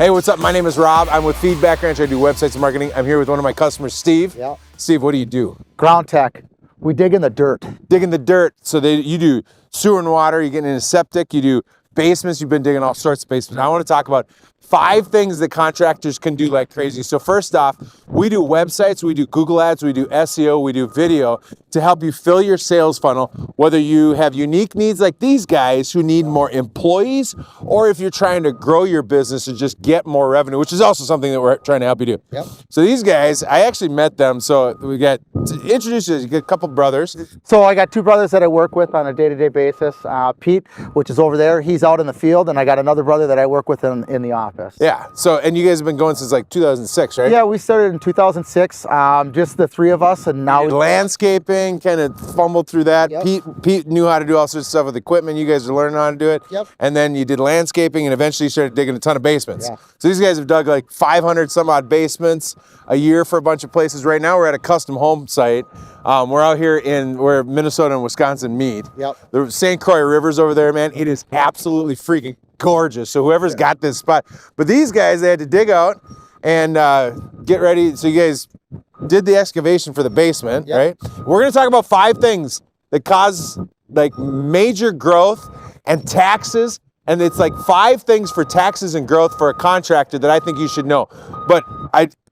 Hey, what's up? My name is Rob. I'm with Feedback Ranch. I do websites and marketing. I'm here with one of my customers, Steve. Yeah. Steve, what do you do? Ground tech. We dig in the dirt. Dig in the dirt. So you do sewer and water. You get into septic. You do basements. You've been digging all sorts of basements. I want to talk about 5 things that contractors can do like crazy. So first off, we do websites, we do Google ads, we do SEO, we do video to help you fill your sales funnel, whether you have unique needs like these guys who need more employees, or if you're trying to grow your business and just get more revenue, which is also something that we're trying to help you do. Yep. So these guys, I actually met them. So we got to introduce you get a couple brothers. So I got 2 brothers that I work with on a day-to-day basis. Pete, which is over there, he's out in the field, and I got another brother that I work with in the office. Yeah. So, and you guys have been going since like 2006, right? Yeah, we started in 2006, just the 3 of us, and now landscaping, kind of fumbled through that. Yep. Pete knew how to do all sorts of stuff with equipment. You guys are learning how to do it. Yep. And then you did landscaping, and eventually you started digging a ton of basements. Yeah. So these guys have dug like 500 some odd basements a year for a bunch of places. Right now we're at a custom home site. We're out here where Minnesota and Wisconsin meet. Yep. The St. Croix River's over there, man. It is absolutely freaking gorgeous. So whoever's got this spot, but these guys, they had to dig out and get ready. So you guys did the excavation for the basement, Yep. right? We're going to talk about 5 things that cause like major growth and taxes. And it's like 5 things for taxes and growth for a contractor that I think you should know. But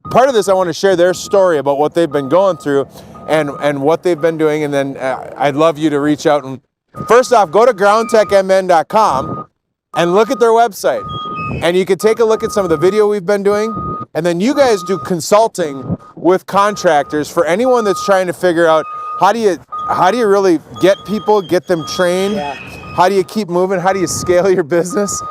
part of this, I want to share their story about what they've been going through and what they've been doing. And then I'd love you to reach out. And first off, go to groundtechmn.com and look at their website. And you can take a look at some of the video we've been doing. And then you guys do consulting with contractors for anyone that's trying to figure out how do you really get people, get them trained? Yeah. How do you keep moving? How do you scale your business?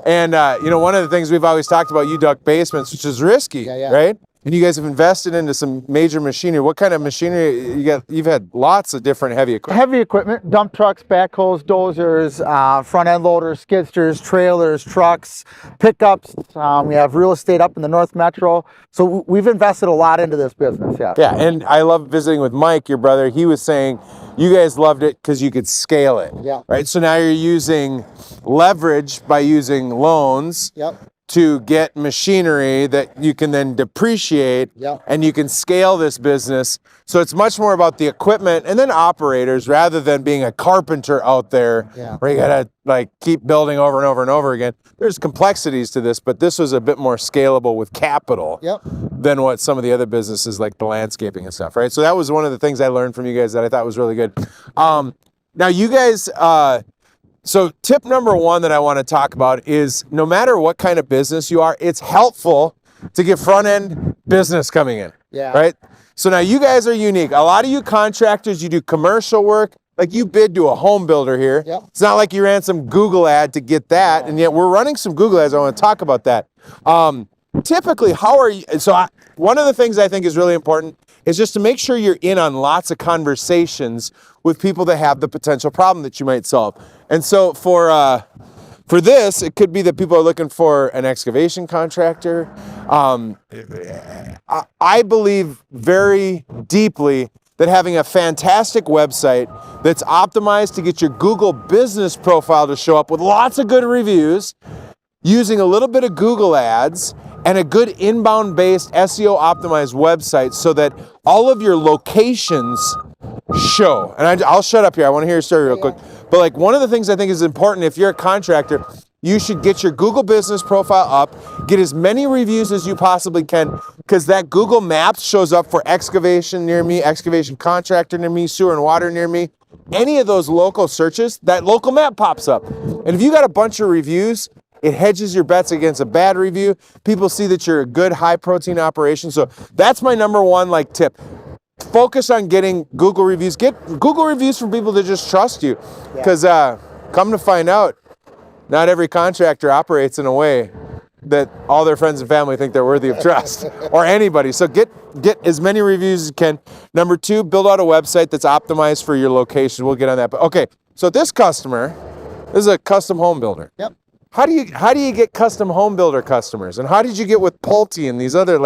And one of the things we've always talked about, you dug basements, which is risky, right? And you guys have invested into some major machinery. What kind of machinery you got? You've had lots of different heavy equipment. heavy equipment, dump trucks, backhoes, dozers, front end loaders, skidsters, trailers, trucks, pickups. We have real estate up in the North Metro. So we've invested a lot into this business, yeah. Yeah, and I love visiting with Mike, your brother. He was saying you guys loved it because you could scale it, right? So now you're using leverage by using loans. Yep. To get machinery that you can then depreciate, and you can scale this business. So it's much more about the equipment and then operators rather than being a carpenter out there where you gotta like keep building over and over and over again. There's complexities to this, but this was a bit more scalable with capital than what some of the other businesses like the landscaping and stuff, right? So that was one of the things I learned from you guys that I thought was really good. Now you guys, so tip number 1 that I want to talk about is no matter what kind of business you are, it's helpful to get front end business coming in, right? So now you guys are unique. A lot of you contractors, you do commercial work, like you bid to a home builder here. It's not like you ran some Google ad to get that, and yet we're running some Google ads. I want to talk about that. Typically, how are you? So one of the things I think is really important is just to make sure you're in on lots of conversations with people that have the potential problem that you might solve. And so for this, it could be that people are looking for an excavation contractor. I believe very deeply that having a fantastic website that's optimized to get your Google business profile to show up with lots of good reviews, using a little bit of Google ads, and a good inbound-based SEO optimized website so that all of your locations show. And I'll shut up here. I want to hear your story real quick. But like one of the things I think is important if you're a contractor, you should get your Google business profile up, get as many reviews as you possibly can, because that Google Maps shows up for excavation near me, excavation contractor near me, sewer and water near me. Any of those local searches, that local map pops up. And if you got a bunch of reviews, it hedges your bets against a bad review. People see that you're a good high protein operation. So that's my number 1 tip. Focus on getting Google reviews. Get Google reviews from people that just trust you. Because come to find out, not every contractor operates in a way that all their friends and family think they're worthy of trust, or anybody. So get as many reviews as you can. Number 2, build out a website that's optimized for your location. We'll get on that. But okay, so this customer, this is a custom home builder. How do you get custom home builder customers? And how did you get with Pulte and these other,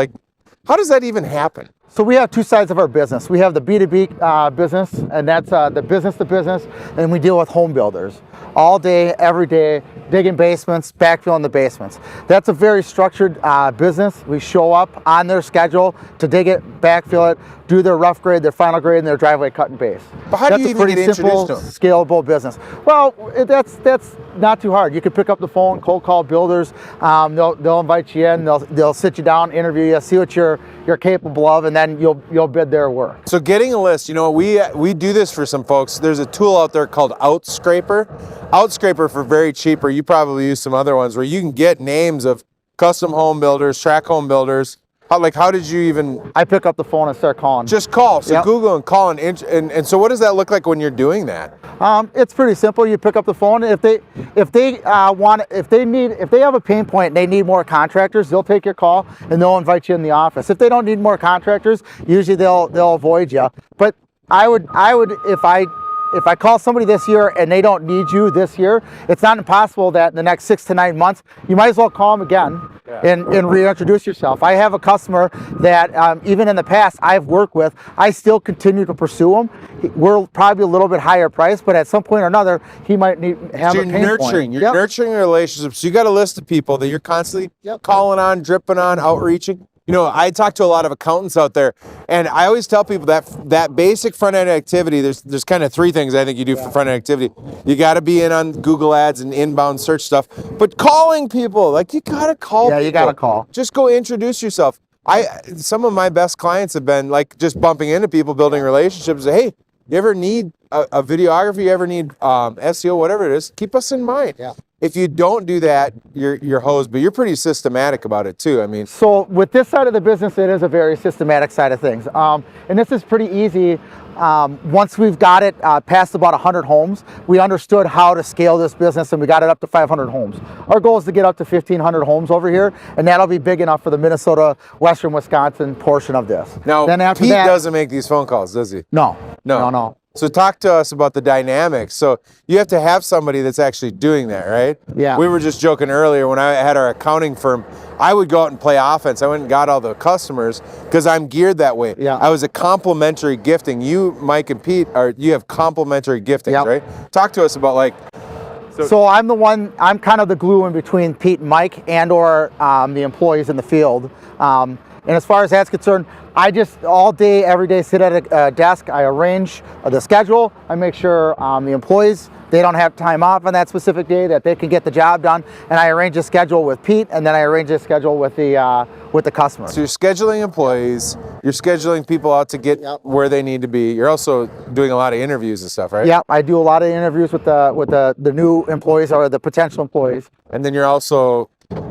how does that even happen? So we have two sides of our business. We have the B2B business, and that's the business to business, and we deal with home builders all day, every day, digging basements, backfilling the basements. That's a very structured business. We show up on their schedule to dig it, backfill it, do their rough grade, their final grade, and their driveway cut and base. But how do you even get That's a pretty simple, scalable business. Well, that's not too hard. You can pick up the phone, cold call builders. They'll invite you in. They'll sit you down, interview you, see what you're capable of, and then you'll bid their work. So getting a list, you know, we do this for some folks. There's a tool out there called Outscraper. Outscraper for very cheap, or you probably use some other ones where you can get names of custom home builders, track home builders. How did you even? I pick up the phone and start calling. Just call. So Yep. Google and call and so what does that look like when you're doing that? It's pretty simple. You pick up the phone. If they have a pain point and they need more contractors, they'll take your call and they'll invite you in the office. If they don't need more contractors, usually they'll avoid you. But I would if I call somebody this year and they don't need you this year, it's not impossible that in the next 6 to 9 months, you might as well call them again and reintroduce yourself. I have a customer that even in the past I've worked with, I still continue to pursue him. We're probably a little bit higher price, but at some point or another, he might have a pain point. You're nurturing relationships. So you got a list of people that you're constantly calling on, dripping on, outreaching. You know, I talk to a lot of accountants out there, and I always tell people that basic front-end activity, there's kind of 3 things I think you do for front-end activity. You got to be in on Google Ads and inbound search stuff, but calling people, like you got to call people. You got to call. Just go introduce yourself. Some of my best clients have been like just bumping into people, building relationships. Hey, you ever need a videographer, you ever need SEO, whatever it is, keep us in mind. Yeah. If you don't do that, you're hosed, but you're pretty systematic about it too. I mean, so with this side of the business, it is a very systematic side of things. And this is pretty easy. Once we've got it past about 100 homes, we understood how to scale this business and we got it up to 500 homes. Our goal is to get up to 1,500 homes over here, and that'll be big enough for the Minnesota, Western Wisconsin portion of this. Now, then after Pete that, doesn't make these phone calls, does he? No. So talk to us about the dynamics. So you have to have somebody that's actually doing that, right? Yeah. We were just joking earlier when I had our accounting firm, I would go out and play offense. I went and got all the customers because I'm geared that way. Yeah. I was a complementary gifting. You, Mike, and Pete, you have complementary giftings, right? Talk to us about So I'm kind of the glue in between Pete and Mike and or the employees in the field. And as far as that's concerned, I just all day, every day sit at a desk. I arrange the schedule. I make sure the employees, they don't have time off on that specific day, that they can get the job done. And I arrange a schedule with Pete, and then I arrange a schedule with the customer. So you're scheduling employees, you're scheduling people out to get where they need to be. You're also doing a lot of interviews and stuff, right? Yeah, I do a lot of interviews with the new employees or the potential employees. And then you're also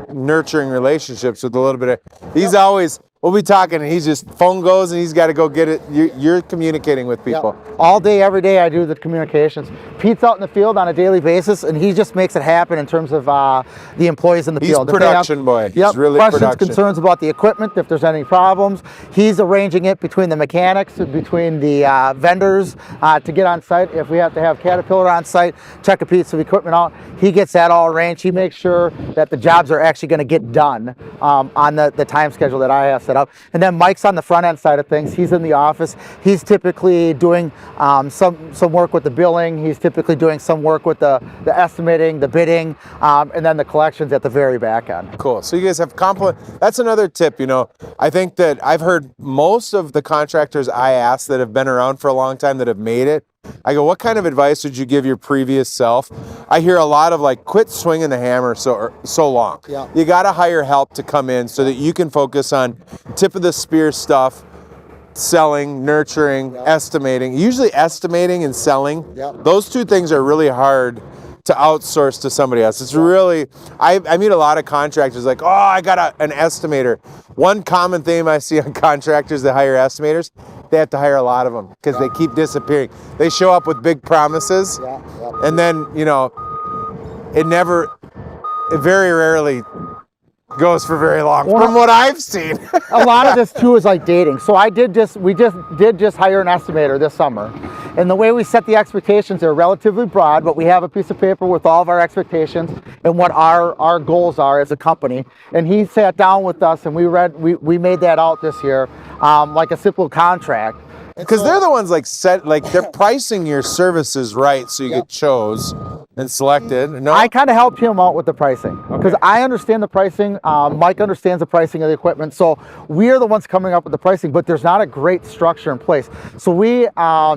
nurturing relationships with a little bit of, we'll be talking and he's just, phone goes and he's got to go get it. You're communicating with people. All day, every day I do the communications. Pete's out in the field on a daily basis and he just makes it happen in terms of the employees in the field. He's production boy. He's really questions, production. Concerns about the equipment, if there's any problems. He's arranging it between the mechanics, between the vendors to get on site. If we have to have Caterpillar on site, check a piece of equipment out, he gets that all arranged. He makes sure that the jobs are actually going to get done on the time schedule that I have set up. And then Mike's on the front end side of things. He's in the office. He's typically doing some work with the billing. He's typically doing some work with the estimating, the bidding, and then the collections at the very back end. Cool. So you guys have that's another tip, you know. I think that I've heard most of the contractors I ask that have been around for a long time that have made it, I go, what kind of advice would you give your previous self? I hear a lot of quit swinging the hammer so long. Yeah. You got to hire help to come in so that you can focus on tip of the spear stuff, selling, nurturing, estimating. Usually estimating and selling, those two things are really hard to outsource to somebody else. It's really, I meet a lot of contractors like, oh, I got an estimator. One common theme I see on contractors that hire estimators, they have to hire a lot of them because they keep disappearing. They show up with big promises and then, it very rarely goes for very long from what I've seen. A lot of this too is like dating. So we did just hire an estimator this summer. And the way we set the expectations are relatively broad, but we have a piece of paper with all of our expectations and what our goals are as a company. And he sat down with us and we made that out this year, like a simple contract. Because they're the ones they're pricing your services right, so you get chose and selected. No, I kind of helped him out with the pricing because I understand the pricing. Mike understands the pricing of the equipment, so we are the ones coming up with the pricing. But there's not a great structure in place, so we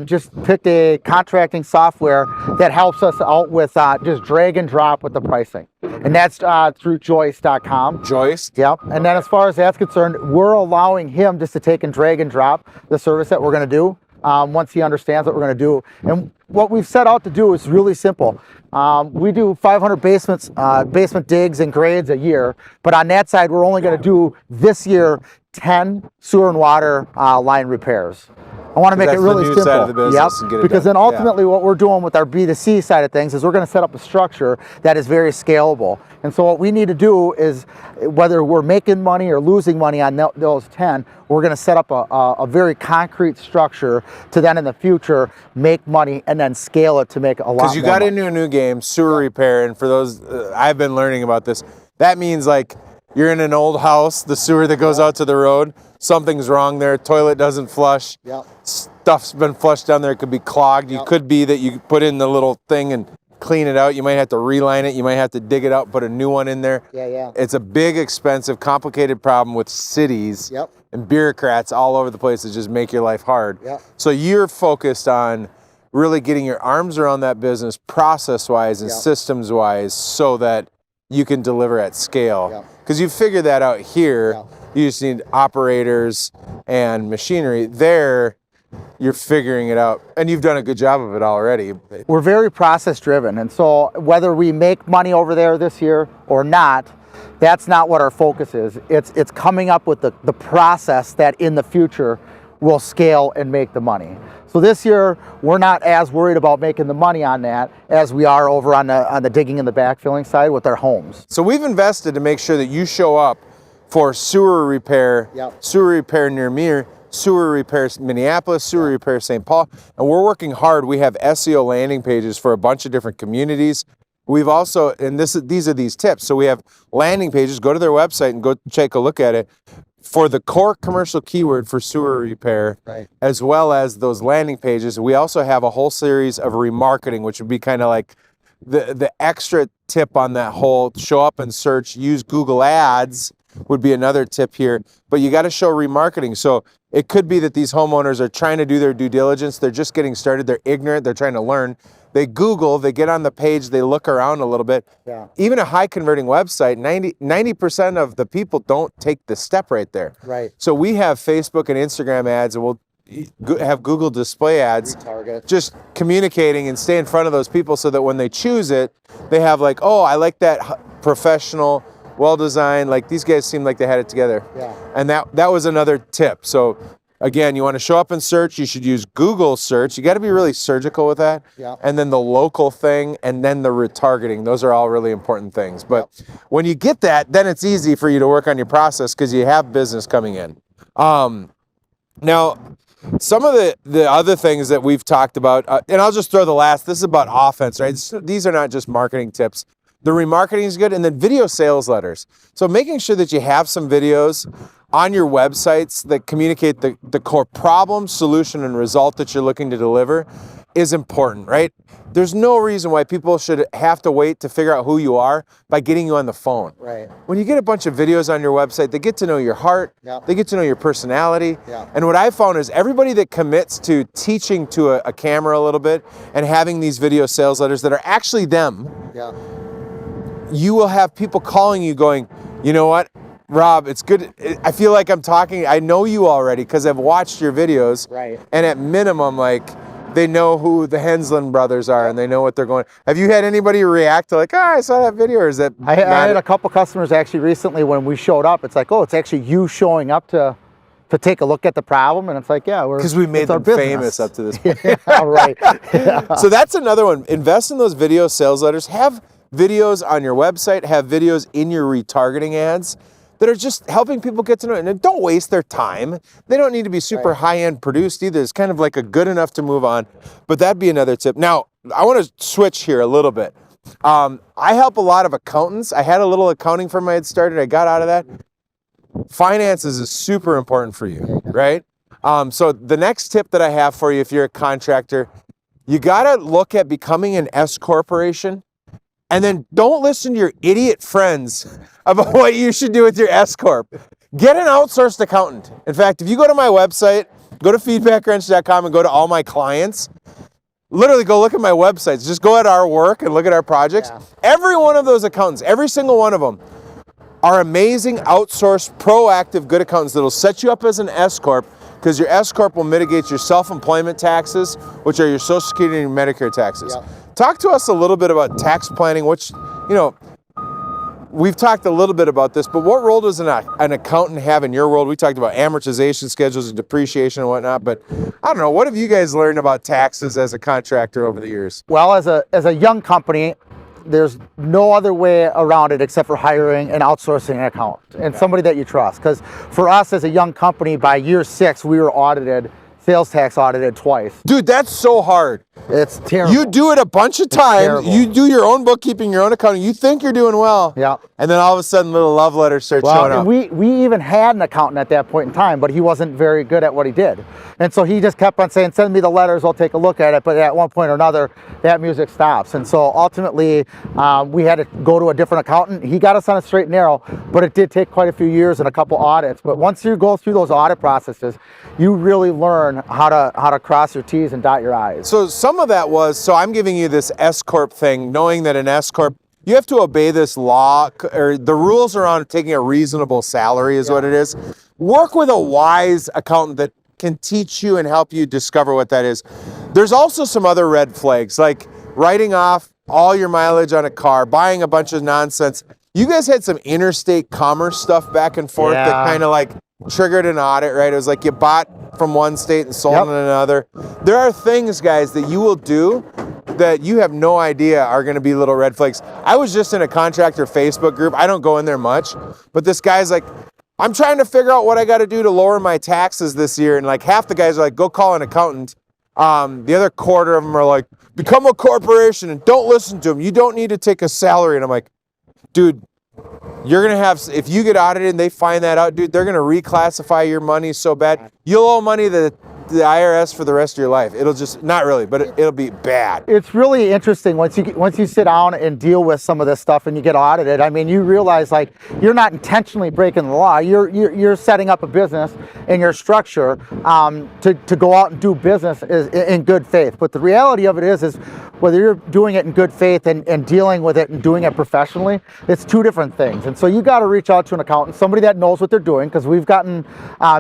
just picked a contracting software that helps us out with just drag and drop with the pricing, and that's through Joist.com. Joist. Yep. And then as far as that's concerned, we're allowing him just to take and drag and drop the service that we're going to do once he understands what we're going to do. And what we've set out to do is really simple. We do 500 basement digs and grades a year, but on that side, we're only going to do this year 10 sewer and water line repairs. I want to make it really simple. Side of the business and get it because done. then ultimately what we're doing with our B2C side of things is we're going to set up a structure that is very scalable. And so what we need to do is, whether we're making money or losing money on those 10, we're going to set up a very concrete structure to then in the future make money and then scale it to make a lot more money. Because you got into a new game, sewer repair, and for those, I've been learning about this, that means like you're in an old house, the sewer that goes out to the road, something's wrong there, toilet doesn't flush, stuff's been flushed down there, it could be clogged, it could be that you put in the little thing and clean it out, you might have to reline it, you might have to dig it out, put a new one in there. It's a big, expensive, complicated problem with cities and bureaucrats all over the place that just make your life hard. So you're focused on really getting your arms around that business process-wise and systems-wise so that you can deliver at scale. Because you figured that out here. You just need operators and machinery. There, you're figuring it out. And you've done a good job of it already. We're very process driven. And so whether we make money over there this year or not, that's not what our focus is. It's coming up with the process that in the future will scale and make the money. So this year, we're not as worried about making the money on that as we are over on the digging and the backfilling side with our homes. So we've invested to make sure that you show up for sewer repair, sewer repair near me, sewer repair Minneapolis, sewer repair St. Paul, and we're working hard. We have SEO landing pages for a bunch of different communities. We've also, and these are these tips. So we have landing pages. Go to their website and go take a look at it for the core commercial keyword for sewer repair, as well as those landing pages. We also have a whole series of remarketing, which would be kind of like the extra tip on that whole show up and search, use Google Ads would be another tip here. But you got to show remarketing. So it could be that these homeowners are trying to do their due diligence. They're just getting started. They're ignorant. They're trying to learn. They Google, they get on the page, they look around a little bit. Even a high converting website, 90% of the people don't take the step right there. So we have Facebook and Instagram ads, and we'll have Google display ads, just communicating and stay in front of those people so that when they choose it, they have like, oh, I like that professional, well-designed, like these guys seem like they had it together. And that was another tip. So again, you want to show up and search, you should use Google search. You got to be really surgical with that. And then the local thing, and then the retargeting. Those are all really important things. But when you get that, then it's easy for you to work on your process because you have business coming in. Now, some of the other things that we've talked about, and I'll just throw the last, this is about offense, right? These are not just marketing tips. The remarketing is good, and then video sales letters. So making sure that you have some videos on your websites that communicate the core problem, solution, and result that you're looking to deliver is important, right? There's no reason why people should have to wait to figure out who you are by getting you on the phone. When you get a bunch of videos on your website, they get to know your heart, they get to know your personality. And what I found is everybody that commits to teaching to a camera a little bit and having these video sales letters that are actually them, you will have people calling you going, you know what, Rob, it's good. I feel like I'm talking, I know you already because I've watched your videos. And at minimum, like, they know who the Hensland brothers are and they know what they're going. Have you had anybody react to like, I saw that video, or is that? I had a couple customers actually recently when we showed up. It's like, oh, it's actually you showing up to take a look at the problem, and it's like, because we made them famous up to this point. Right. So that's another one. Invest in those video sales letters. Have videos on your website. Have videos in your retargeting ads that are just helping people get to know it. And don't waste their time. They don't need to be super high-end produced either. It's kind of like a good enough to move on. But that'd be another tip. Now, I want to switch here a little bit. I help a lot of accountants. I had a little accounting firm I had started. I got out of that. Finances is super important for you, right? So the next tip that I have for you, if you're a contractor, you got to look at becoming an S-corporation, and then don't listen to your idiot friends about what you should do with your S-corp. Get an outsourced accountant. In fact, if you go to my website, go to feedbackwrench.com and go to all my clients, literally go look at my websites. Just go at our work and look at our projects. Yeah. Every one of those accountants, every single one of them, are amazing, outsourced, proactive, good accountants that'll set you up as an S-corp, because your S-corp will mitigate your self-employment taxes, which are your Social Security and Medicare taxes. Yep. Talk to us a little bit about tax planning, which, you know, we've talked a little bit about this, but what role does an accountant have in your world? We talked about amortization schedules and depreciation and whatnot, but I don't know, what have you guys learned about taxes as a contractor over the years? Well, as a young company, there's no other way around it except for hiring and outsourcing an accountant and somebody that you trust. Because for us as a young company, by year 6, we were audited, sales tax audited twice. Dude, that's so hard. It's terrible. You do it a bunch of times. You do your own bookkeeping, your own accounting. You think you're doing well. Yeah. And then all of a sudden, little love letters start showing up. We even had an accountant at that point in time, but he wasn't very good at what he did. And so he just kept on saying, send me the letters, I'll take a look at it. But at one point or another, that music stops. And so ultimately, we had to go to a different accountant. He got us on a straight and narrow, but it did take quite a few years and a couple audits. But once you go through those audit processes, you really learn how to cross your T's and dot your I's. So some of that was, so I'm giving you this S-corp thing, knowing that an S-corp, you have to obey this law, or the rules around taking a reasonable salary is what it is. Work with a wise accountant that can teach you and help you discover what that is. There's also some other red flags, like writing off all your mileage on a car, buying a bunch of nonsense. You guys had some interstate commerce stuff back and forth that kind of like triggered an audit, right? It was like you bought from one state and sold in another. There are things, guys, that you will do that you have no idea are going to be little red flags. I was just in a contractor Facebook group. I don't go in there much, but this guy's like, I'm trying to figure out what I got to do to lower my taxes this year. And like half the guys are like, go call an accountant. The other quarter of them are like, become a corporation and don't listen to them. You don't need to take a salary. And I'm like, dude, you're going to have, if you get audited and they find that out, dude, they're going to reclassify your money so bad. You'll owe money to the IRS for the rest of your life. It'll just, not really, but it'll be bad. It's really interesting once you sit down and deal with some of this stuff and you get audited. I mean, you realize like you're not intentionally breaking the law. You're setting up a business and your structure to go out and do business in good faith. But the reality of it is whether you're doing it in good faith and dealing with it and doing it professionally, it's two different things. And so you got to reach out to an accountant, somebody that knows what they're doing, because we've gotten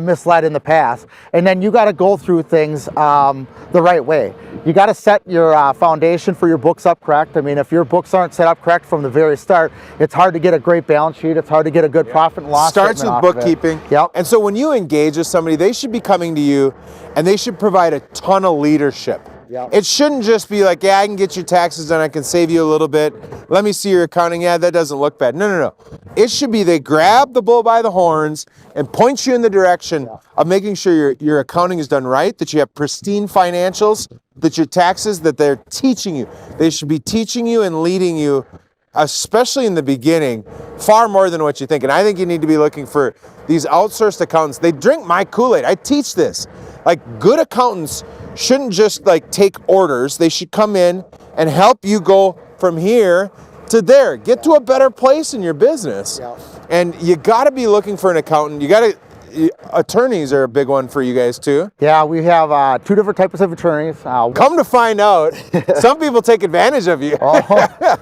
misled in the past. And then you got to go through things the right way. You got to set your foundation for your books up correct. I mean, if your books aren't set up correct from the very start, it's hard to get a great balance sheet. It's hard to get a good profit and loss. Starts with bookkeeping. Yep. And so when you engage with somebody, they should be coming to you and they should provide a ton of leadership. Yep. It shouldn't just be like, yeah, I can get your taxes done, I can save you a little bit. Let me see your accounting. Yeah, that doesn't look bad. No. It should be they grab the bull by the horns and point you in the direction of making sure your accounting is done right, that you have pristine financials, that your taxes, that they're teaching you. They should be teaching you and leading you, especially in the beginning, far more than what you think. And I think you need to be looking for these outsourced accountants. They drink my Kool-Aid. I teach this. Like, good accountants shouldn't just like take orders. They should come in and help you go from here to there. Get to a better place in your business. And you got to be looking for an accountant. Attorneys are a big one for you guys too. Yeah, we have two different types of attorneys. Come to find out, some people take advantage of you.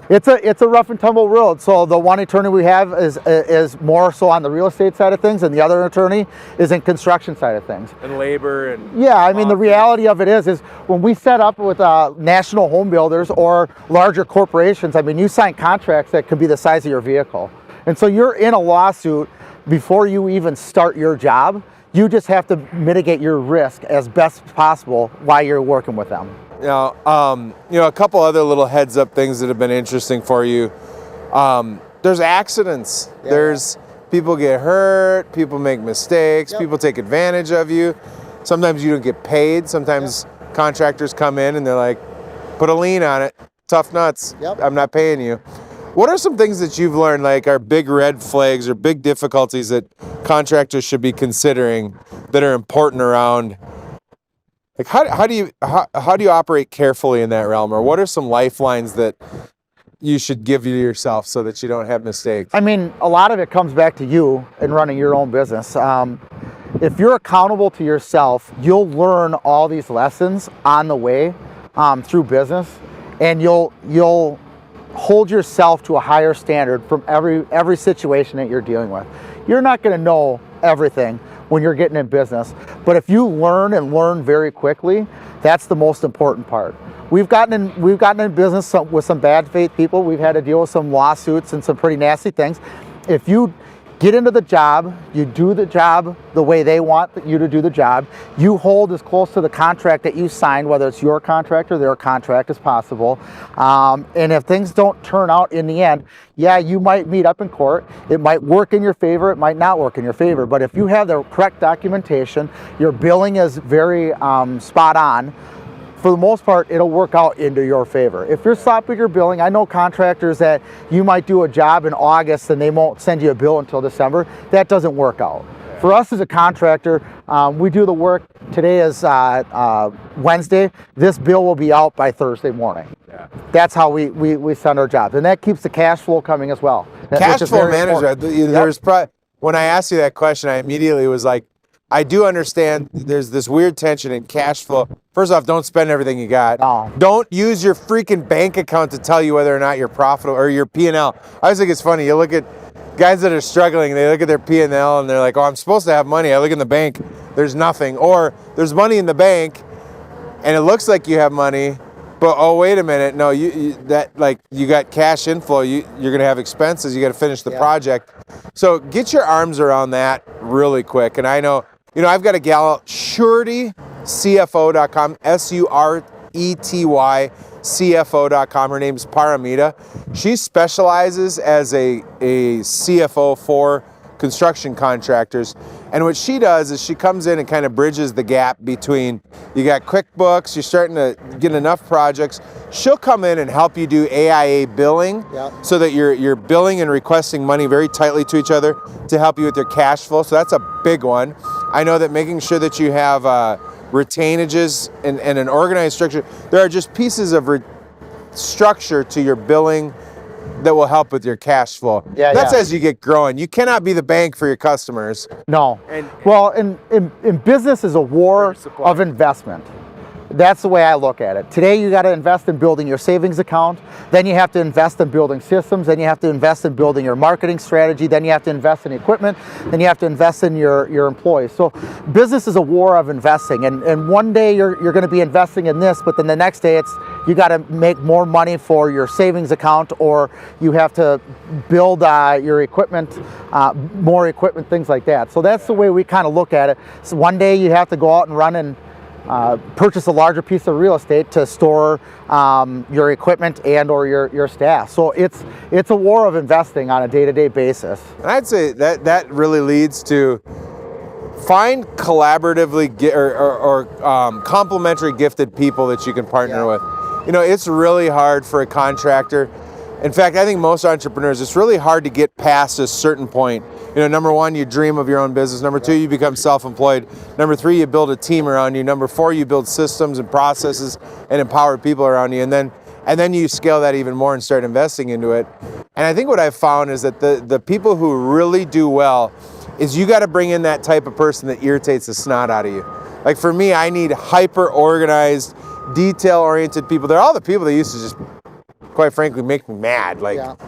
It's a rough and tumble world. So the one attorney we have is more so on the real estate side of things, and the other attorney is in construction side of things. And labor and I mean, the reality of it is when we set up with national home builders or larger corporations, I mean, you sign contracts that could be the size of your vehicle. And so you're in a lawsuit before you even start your job. You just have to mitigate your risk as best possible while you're working with them. Now, a couple other little heads up things that have been interesting for you. There's accidents. There's People get hurt, people make mistakes, people take advantage of you. Sometimes you don't get paid. Sometimes contractors come in and they're like, put a lien on it, tough nuts, I'm not paying you. What are some things that you've learned, like are big red flags or big difficulties that contractors should be considering that are important around? Like how do you operate carefully in that realm, or what are some lifelines that you should give you yourself so that you don't have mistakes? I mean, a lot of it comes back to you and running your own business. If you're accountable to yourself, you'll learn all these lessons on the way through business, and you'll hold yourself to a higher standard from every situation that you're dealing with. You're not going to know everything when you're getting in business, but if you learn and learn very quickly, that's the most important part. We've gotten in business with some bad faith people. We've had to deal with some lawsuits and some pretty nasty things. If you get into the job, you do the job the way they want you to do the job, you hold as close to the contract that you signed, whether it's your contract or their contract, as possible. And if things don't turn out in the end, yeah, you might meet up in court. It might work in your favor, it might not work in your favor. But if you have the correct documentation, your billing is very spot on, for the most part, it'll work out into your favor. If you're sloppy with your billing, I know contractors that you might do a job in August and they won't send you a bill until December. That doesn't work out. For us as a contractor, we do the work. Today is Wednesday. This bill will be out by Thursday morning. That's how we send our jobs. And that keeps the cash flow coming as well. Cash flow manager, when I asked you that question, I immediately was like, I do understand there's this weird tension in cash flow. First off, don't spend everything you got. No. Don't use your freaking bank account to tell you whether or not you're profitable, or your P&L. I always think it's funny. You look at guys that are struggling, they look at their P&L and they're like, oh, I'm supposed to have money. I look in the bank, there's nothing. Or there's money in the bank and it looks like you have money, but oh, wait a minute. No, you got cash inflow. You're going to have expenses. You got to finish the project. So get your arms around that really quick. And I know, I've got a gal, suretycfo.com, SURETY CFO.com. Her name's Paramita. She specializes as a CFO for construction contractors. And what she does is she comes in and kind of bridges the gap between, you got QuickBooks, you're starting to get enough projects. She'll come in and help you do AIA billing, so that you're billing and requesting money very tightly to each other to help you with your cash flow. So that's a big one. I know that making sure that you have retainages and an organized structure. There are just pieces of structure to your billing that will help with your cash flow. That's as you get growing. You cannot be the bank for your customers. No. Well, in business is a war of investment. That's the way I look at it. Today you got to invest in building your savings account, then you have to invest in building systems, then you have to invest in building your marketing strategy, then you have to invest in equipment, then you have to invest in your employees. So business is a war of investing, and one day you're going to be investing in this, but then the next day you got to make more money for your savings account, or you have to build your equipment, more equipment, things like that. So that's the way we kind of look at it. So one day you have to go out and run and purchase a larger piece of real estate to store your equipment and or your staff. So it's a war of investing on a day-to-day basis. And I'd say that really leads to find collaboratively or complementary gifted people that you can partner with. It's really hard for a contractor. In fact, I think most entrepreneurs, it's really hard to get past a certain point. Number one, you dream of your own business. Number two, you become self-employed. Number three, you build a team around you. Number four, you build systems and processes and empower people around you. And then you scale that even more and start investing into it. And I think what I've found is that the people who really do well is you got to bring in that type of person that irritates the snot out of you. Like for me, I need hyper-organized, detail-oriented people. They're all the people that used to just, quite frankly, make me mad.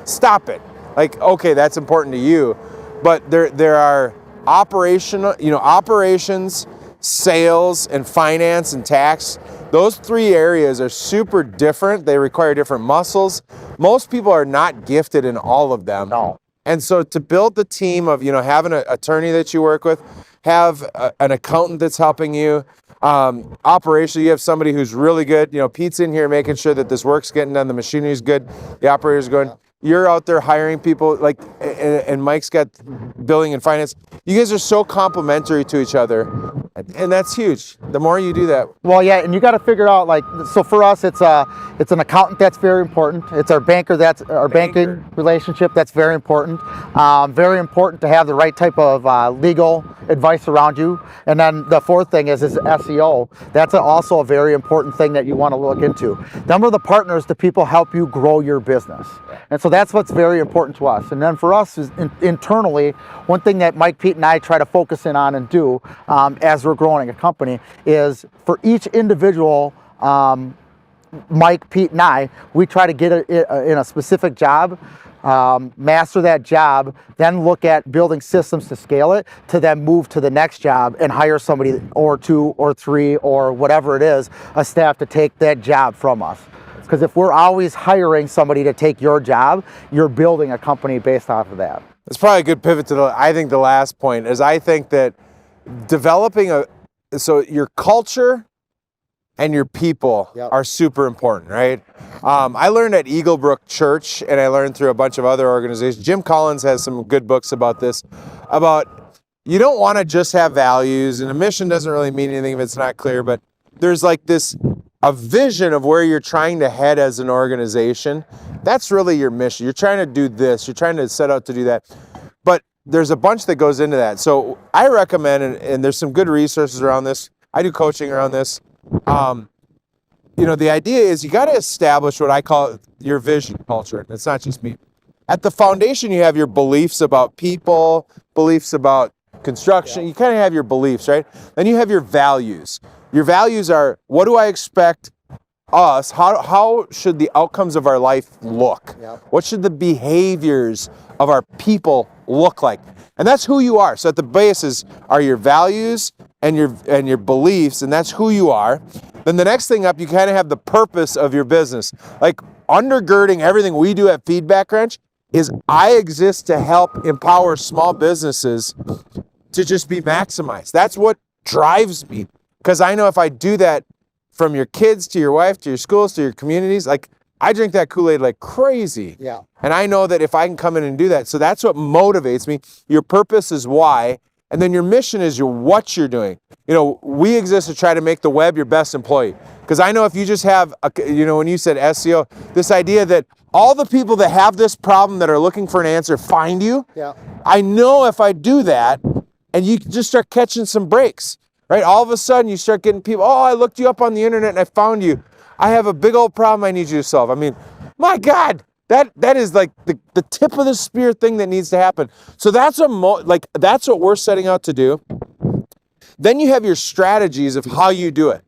Stop it. Okay, that's important to you. But there are operations, sales, and finance and tax. Those three areas are super different. They require different muscles. Most people are not gifted in all of them. No. And so to build the team of, having an attorney that you work with, have an accountant that's helping you, operationally, you have somebody who's really good. Pete's in here making sure that this work's getting done, the machinery's good, the operator's going. you're out there hiring people, like, and Mike's got billing and finance. You guys are so complementary to each other, and that's huge. The more you do that. Well, yeah, and you got to figure out, like, so for us, it's an accountant that's very important. It's our banker, that's our banking relationship that's very important. Very important to have the right type of legal advice around you. And then the fourth thing is SEO. That's also a very important thing that you want to look into. Then the partners, the people help you grow your business. And so that's what's very important to us. And then for us, is internally, one thing that Mike, Pete, and I try to focus in on and do as we're growing a company is for each individual, Mike, Pete, and I, we try to get in a specific job, master that job, then look at building systems to scale it, to then move to the next job and hire somebody or two or three or whatever it is, a staff to take that job from us. Because if we're always hiring somebody to take your job, you're building a company based off of that. It's probably a good pivot to I think the last point is I think that developing so your culture and your people are super important, right? I learned at Eaglebrook Church, and I learned through a bunch of other organizations. Jim Collins has some good books about this, about you don't want to just have values, and a mission doesn't really mean anything if it's not clear, but there's like a vision of where you're trying to head as an organization. That's really your mission. You're trying to do this. You're trying to set out to do that. But there's a bunch that goes into that. So I recommend, and there's some good resources around this. I do coaching around this. The idea is you got to establish what I call your vision culture. It's not just me. At the foundation, you have your beliefs about people, beliefs about construction. You kind of have your beliefs, right? Then you have your values. Your values are, what do I expect us, how should the outcomes of our life look? What should the behaviors of our people look like? And that's who you are. So at the basis are your values and your beliefs, and that's who you are. Then the next thing up, you kind of have the purpose of your business. Like undergirding everything we do at Feedback Wrench is I exist to help empower small businesses to just be maximized. That's what drives me. Because I know if I do that from your kids to your wife, to your schools, to your communities, like I drink that Kool-Aid like crazy. Yeah. And I know that if I can come in and do that, so that's what motivates me. Your purpose is why, and then your mission is what you're doing. We exist to try to make the web your best employee. Because I know if you just have, when you said SEO, this idea that all the people that have this problem that are looking for an answer find you. Yeah. I know if I do that, and you just start catching some breaks. Right? All of a sudden you start getting people, I looked you up on the internet and I found you. I have a big old problem I need you to solve. I mean, my God, that is like the tip of the spear thing that needs to happen. So that's that's what we're setting out to do. Then you have your strategies of how you do it.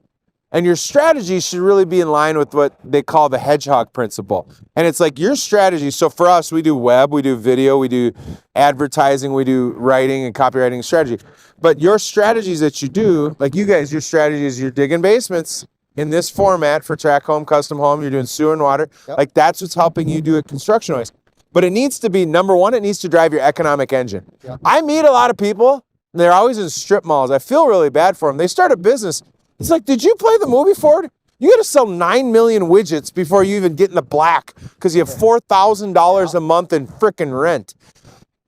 And your strategy should really be in line with what they call the hedgehog principle. And it's like your strategy. So for us, we do web, we do video, we do advertising, we do writing and copywriting strategy. But your strategies that you do, like you guys, your strategy is you're digging basements in this format for track home, custom home, you're doing sewer and water. Yep. Like that's what's helping you do it construction-wise. But it needs to be, number one, it needs to drive your economic engine. Yep. I meet a lot of people, and they're always in strip malls. I feel really bad for them. They start a business. It's like, did you play the movie Ford? You got to sell 9 million widgets before you even get in the black because you have $4,000 a month in frickin' rent.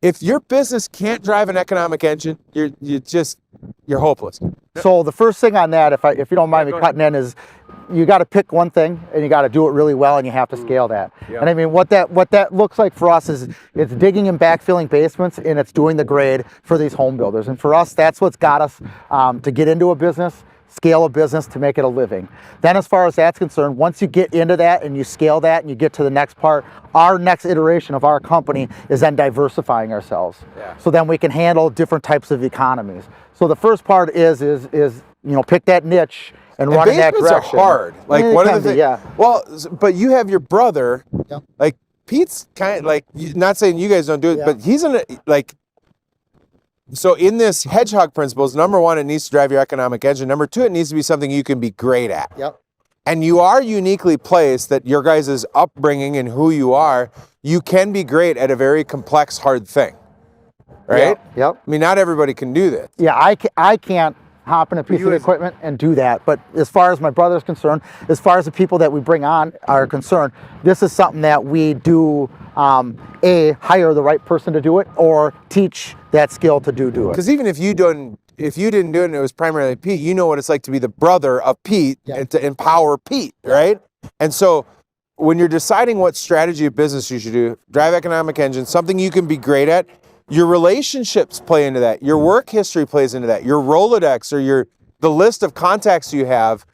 If your business can't drive an economic engine, you're hopeless. So the first thing on that, if you don't mind me cutting in, is you got to pick one thing and you got to do it really well, and you have to scale that. Yep. And I mean, what that looks like for us is it's digging and backfilling basements, and it's doing the grade for these home builders. And for us, that's what's got us to get into a business, scale a business to make it a living. Then as far as that's concerned, once you get into that and you scale that and you get to the next part, our next iteration of our company is then diversifying ourselves. Yeah. So then we can handle different types of economies. So the first part is pick that niche and run in that direction. Are hard. Like one of the things. Yeah. Well, but you have your brother. Yep. Like Pete's kind of like, not saying you guys don't do it, but he's so in this hedgehog principles, number one, it needs to drive your economic engine. Number two, it needs to be something you can be great at. Yep. And you are uniquely placed that your guys' upbringing and who you are, you can be great at a very complex, hard thing. Right? Yep. I mean, not everybody can do that. Yeah, I can't hop in a piece of equipment and do that. But as far as my brother's concerned, as far as the people that we bring on are concerned, this is something that we do hire the right person to do it, or teach that skill to do it. Because even if you didn't do it and it was primarily Pete, you know what it's like to be the brother of Pete and to empower Pete, right? And so when you're deciding what strategy of business you should do, drive economic engine, something you can be great at, your relationships play into that, your work history plays into that, your Rolodex or the list of contacts you have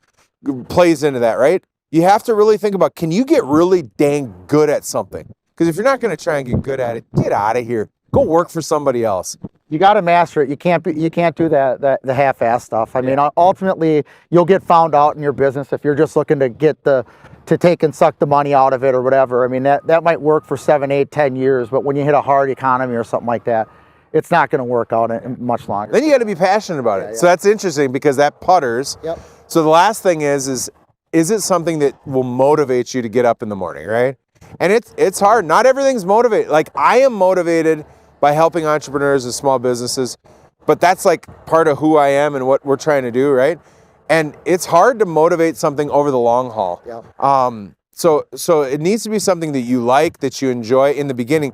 plays into that, right? You have to really think about, can you get really dang good at something? Because if you're not going to try and get good at it, get out of here. Go work for somebody else. You got to master it. You can't do the half-ass stuff. I mean, ultimately, you'll get found out in your business if you're just looking to take and suck the money out of it or whatever. I mean, that might work for 7, 8, 10 years, but when you hit a hard economy or something like that, it's not going to work out in much longer. Then you got to be passionate about it. So that's interesting because that putters. Yep. So the last thing is it something that will motivate you to get up in the morning, right? And it's hard. Not everything's motivated. Like, I am motivated by helping entrepreneurs and small businesses, but that's like part of who I am and what we're trying to do, right? And it's hard to motivate something over the long haul. Yep. So it needs to be something that you like, that you enjoy in the beginning.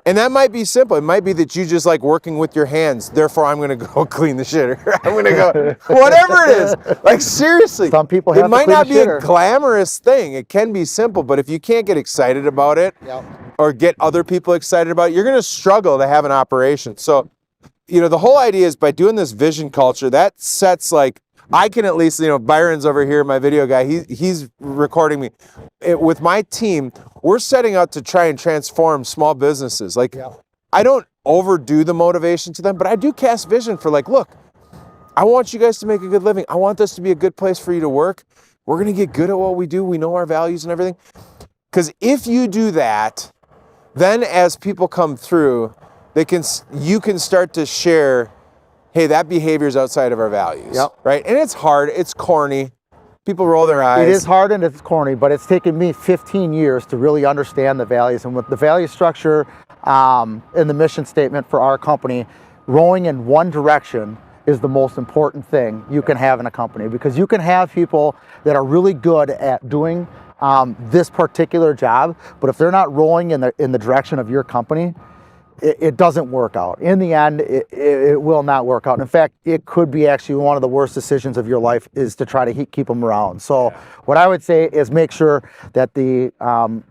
And that might be simple. It might be that you just like working with your hands. Therefore, I'm going to go clean the shitter. I'm going to go, whatever it is. Like, seriously. Some people have it might to clean not the be shitter. a glamorous thing. It can be simple, but if you can't get excited about it or get other people excited about it, you're going to struggle to have an operation. So, the whole idea is by doing this vision culture, that sets like, I can at least, Byron's over here, my video guy, he's recording me. With my team, we're setting out to try and transform small businesses. Like, I don't overdo the motivation to them, but I do cast vision for like, look, I want you guys to make a good living. I want this to be a good place for you to work. We're going to get good at what we do. We know our values and everything. Because if you do that, then as people come through, you can start to share, hey, that behavior is outside of our values, right? And it's hard, it's corny. People roll their eyes. It is hard and it's corny, but it's taken me 15 years to really understand the values. And with the value structure and the mission statement for our company, rowing in one direction is the most important thing you can have in a company, because you can have people that are really good at doing this particular job, but if they're not rowing in the direction of your company, it doesn't work out. In the end, it will not work out. In fact, it could be actually one of the worst decisions of your life is to try to keep them around. So what I would say is make sure that the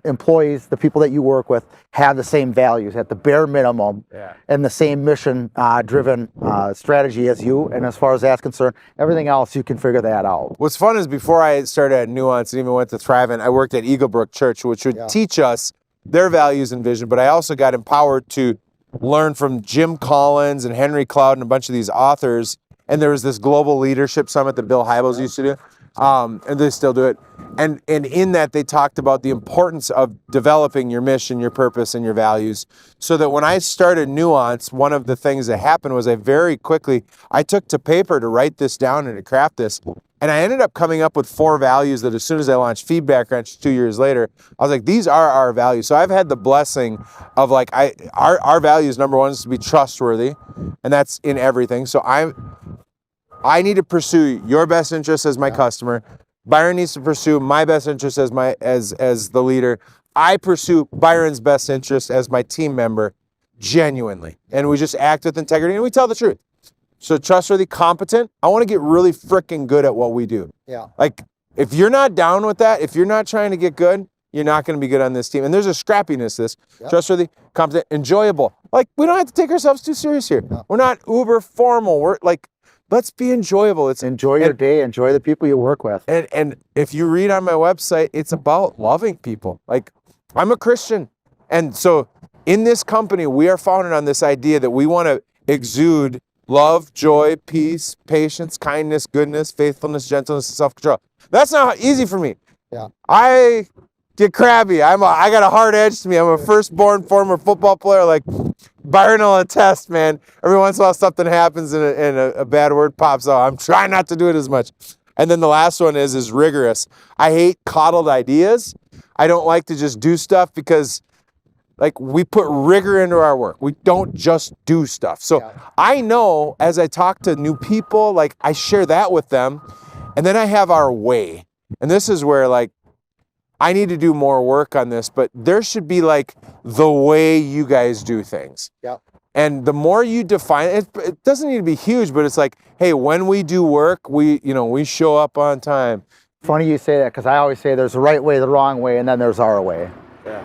employees, the people that you work with, have the same values at the bare minimum and the same mission-driven strategy as you. And as far as that's concerned, everything else, you can figure that out. What's fun is before I started at Nuance and even went to Thrivent, I worked at Eaglebrook Church, which would teach us their values and vision, but I also got empowered to learn from Jim Collins and Henry Cloud and a bunch of these authors. And there was this global leadership summit that Bill Hybels used to do, and they still do it. And in that, they talked about the importance of developing your mission, your purpose, and your values, so that when I started Nuance, one of the things that happened was I took to paper to write this down and to craft this. And I ended up coming up with 4 values that as soon as I launched Feedback Wrench 2 years later, I was like, these are our values. So I've had the blessing of like, our values, number one is to be trustworthy, and that's in everything. So I need to pursue your best interest as my customer. Byron needs to pursue my best interest as the leader. I pursue Byron's best interest as my team member, genuinely. And we just act with integrity and we tell the truth. So trustworthy, competent. I want to get really freaking good at what we do. Like, if you're not down with that, if you're not trying to get good, you're not going to be good on this team. And there's a scrappiness to this. Trustworthy, competent, enjoyable. Like, we don't have to take ourselves too serious here. We're not uber formal. We're like, let's be enjoyable. Enjoy your day. Enjoy the people you work with. And if you read on my website, it's about loving people. Like, I'm a Christian. And so in this company, we are founded on this idea that we want to exude love, joy, peace, patience, kindness, goodness, faithfulness, gentleness, and self-control. That's not easy for me. I get crabby. I got a hard edge to me. I'm a firstborn former football player. Like, Byron will attest, man. Every once in a while something happens and a bad word pops out. I'm trying not to do it as much. And then the last one is rigorous. I hate coddled ideas. I don't like to just do stuff because, like, we put rigor into our work. We don't just do stuff. So I know as I talk to new people, like, I share that with them. And then I have our way. And this is where, like, I need to do more work on this, but there should be like the way you guys do things. Yep. And the more you define it, it doesn't need to be huge, but it's like, hey, when we do work, we show up on time. Funny you say that, because I always say there's the right way, the wrong way, and then there's our way.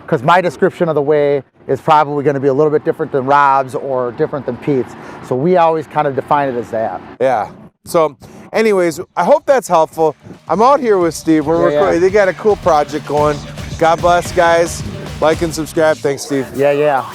Because my description of the way is probably going to be a little bit different than Rob's or different than Pete's. So we always kind of define it as that. Yeah. So anyways, I hope that's helpful. I'm out here with Steve. We're recording. They got a cool project going. God bless, guys. Like and subscribe. Thanks, Steve. Yeah.